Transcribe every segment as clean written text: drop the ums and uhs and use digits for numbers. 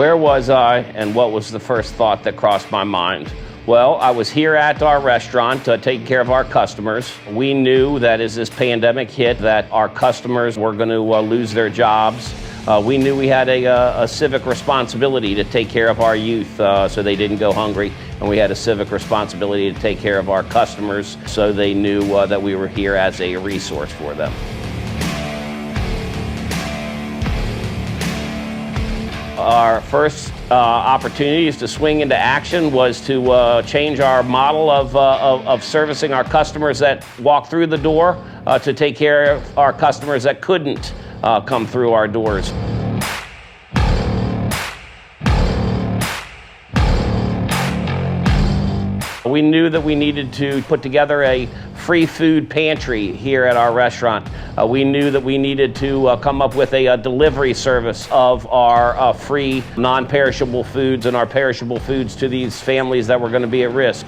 Where was I, and what was the first thought that crossed my mind? Well, I was here at our restaurant taking care of our customers. We knew that as this pandemic hit that our customers were going to lose their jobs. We knew we had a civic responsibility to take care of our youth so they didn't go hungry, and we had a civic responsibility to take care of our customers so they knew that we were here as a resource for them. Our first opportunities to swing into action was to change our model of servicing our customers that walk through the door to take care of our customers that couldn't come through our doors. We knew that we needed to put together a free food pantry here at our restaurant. We knew that we needed to come up with a delivery service of our free non-perishable foods and our perishable foods to these families that were going to be at risk.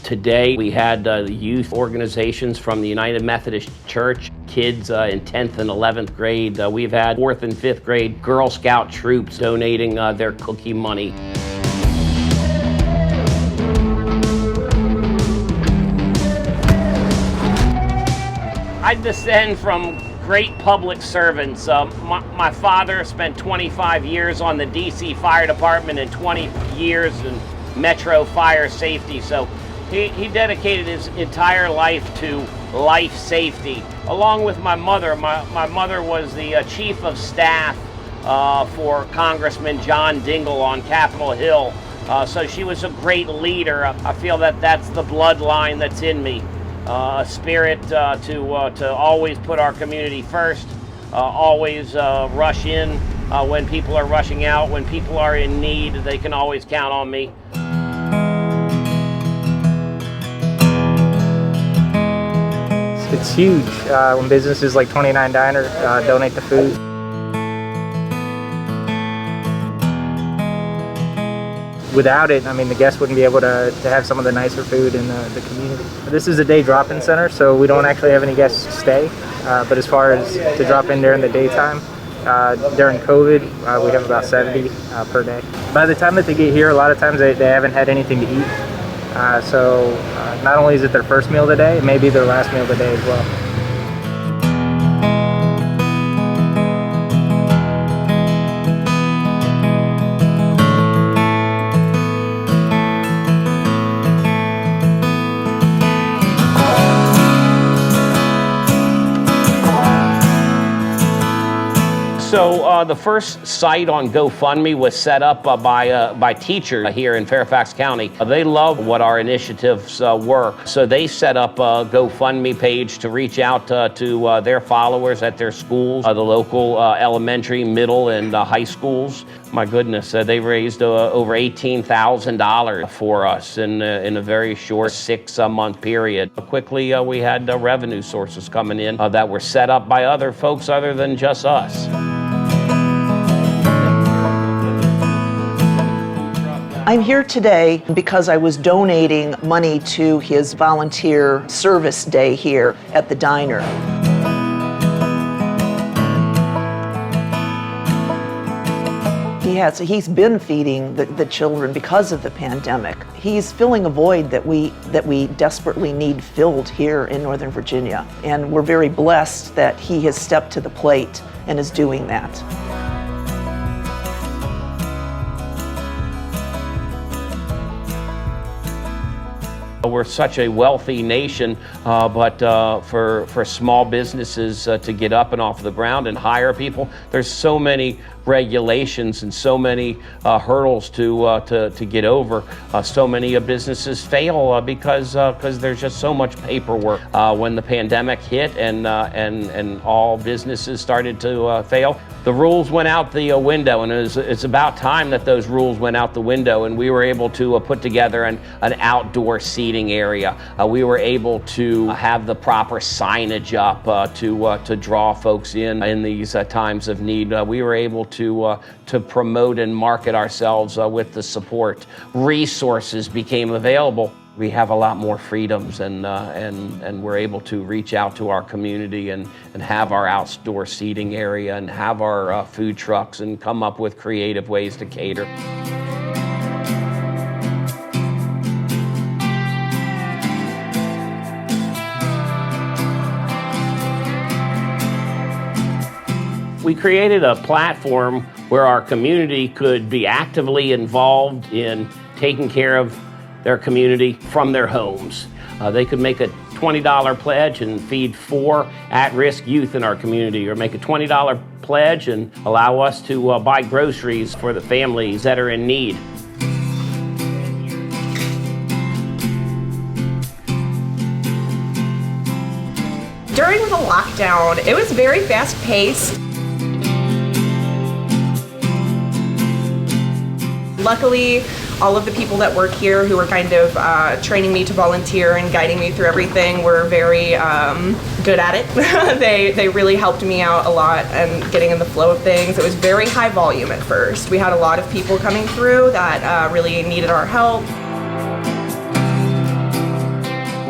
Today, we had youth organizations from the United Methodist Church, kids in 10th and 11th grade. We've had 4th and 5th grade Girl Scout troops donating their cookie money. I descend from great public servants. My father spent 25 years on the DC Fire Department and 20 years in Metro Fire Safety. So he dedicated his entire life to life safety. Along with my mother, my mother was the chief of staff for Congressman John Dingell on Capitol Hill. So she was a great leader. I feel that that's the bloodline that's in me. A spirit to always put our community first, always rush in when people are rushing out. When people are in need, they can always count on me. It's huge when businesses like 29 Diner donate the food. Without it, I mean, the guests wouldn't be able to have some of the nicer food in the community. This is a day drop-in center, so we don't actually have any guests stay. But as far as to drop in during the daytime, during COVID, we have about 70 per day. By the time that they get here, a lot of times they haven't had anything to eat. So not only is it their first meal of the day, it may be their last meal of the day as well. So the first site on GoFundMe was set up by teachers here in Fairfax County. They love what our initiatives were. So they set up a GoFundMe page to reach out to their followers at their schools, the local elementary, middle, and high schools. My goodness, they raised over $18,000 for us in a very short 6-month period. Quickly, we had revenue sources coming in that were set up by other folks other than just us. I'm here today because I was donating money to his volunteer service day here at the diner. He's been feeding the children because of the pandemic. He's filling a void that we desperately need filled here in Northern Virginia. And we're very blessed that he has stepped to the plate and is doing that. We're such a wealthy nation, but for small businesses to get up and off the ground and hire people, there's so many regulations and so many hurdles to get over. So many businesses fail because there's just so much paperwork. When the pandemic hit and all businesses started to fail, the rules went out the window, and it's about time that those rules went out the window, and we were able to put together an outdoor seating area. We were able to have the proper signage up to draw folks in these times of need. We were able to promote and market ourselves with the support. Resources became available. We have a lot more freedoms, and we're able to reach out to our community and have our outdoor seating area and have our food trucks and come up with creative ways to cater. We created a platform where our community could be actively involved in taking care of their community from their homes. They could make a $20 pledge and feed 4 at-risk youth in our community, or make a $20 pledge and allow us to buy groceries for the families that are in need. During the lockdown, it was very fast-paced. Luckily, all of the people that work here who were kind of training me to volunteer and guiding me through everything were very good at it. They really helped me out a lot and getting in the flow of things. It was very high volume at first. We had a lot of people coming through that really needed our help.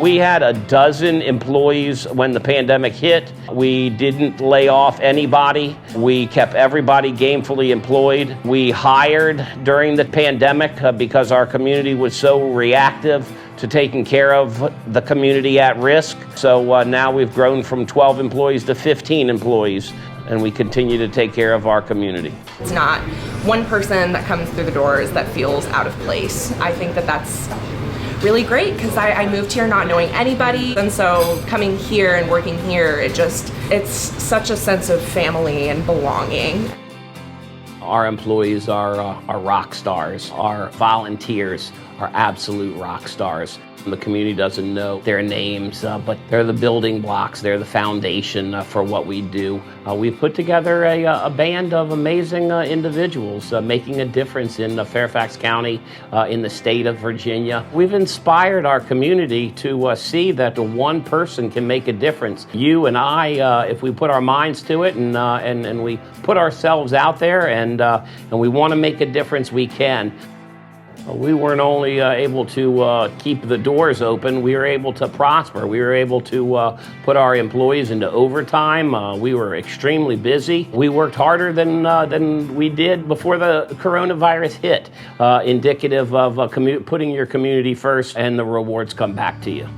We had a dozen employees when the pandemic hit. We didn't lay off anybody. We kept everybody gainfully employed. We hired during the pandemic because our community was so reactive to taking care of the community at risk. So now we've grown from 12 employees to 15 employees, and we continue to take care of our community. It's not one person that comes through the doors that feels out of place. I think that that's really great because I moved here not knowing anybody, and so coming here and working here, it's such a sense of family and belonging. Our employees are rock stars. Our volunteers are absolute rock stars. The community doesn't know their names, but they're the building blocks. They're the foundation for what we do. We've put together a band of amazing individuals making a difference in Fairfax County, in the state of Virginia. We've inspired our community to see that one person can make a difference. You and I, if we put our minds to it and we put ourselves out there and we want to make a difference, we can. We weren't only able to keep the doors open, we were able to prosper. We were able to put our employees into overtime. We were extremely busy. We worked harder than we did before the coronavirus hit, indicative of putting your community first, and the rewards come back to you.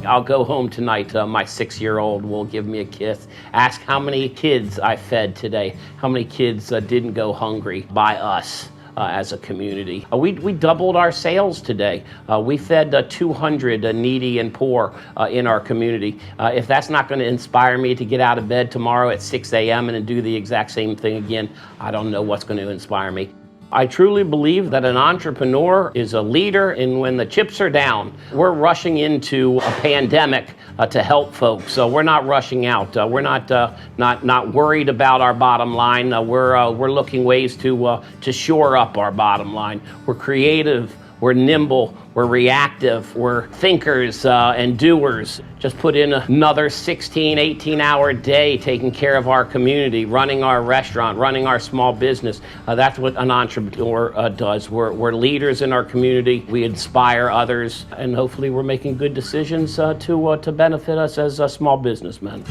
I'll go home tonight, my 6-year-old will give me a kiss, ask how many kids I fed today, how many kids didn't go hungry by us as a community. We doubled our sales today. We fed 200 needy and poor in our community. If that's not going to inspire me to get out of bed tomorrow at 6 a.m. and do the exact same thing again, I don't know what's going to inspire me. I truly believe that an entrepreneur is a leader, and when the chips are down, we're rushing into a pandemic to help folks. So we're not rushing out. We're not worried about our bottom line. We're looking ways to shore up our bottom line. We're creative. We're nimble, we're reactive, we're thinkers and doers. Just put in another 16, 18-hour day taking care of our community, running our restaurant, running our small business. That's what an entrepreneur does. We're leaders in our community, we inspire others, and hopefully we're making good decisions to benefit us as small businessmen.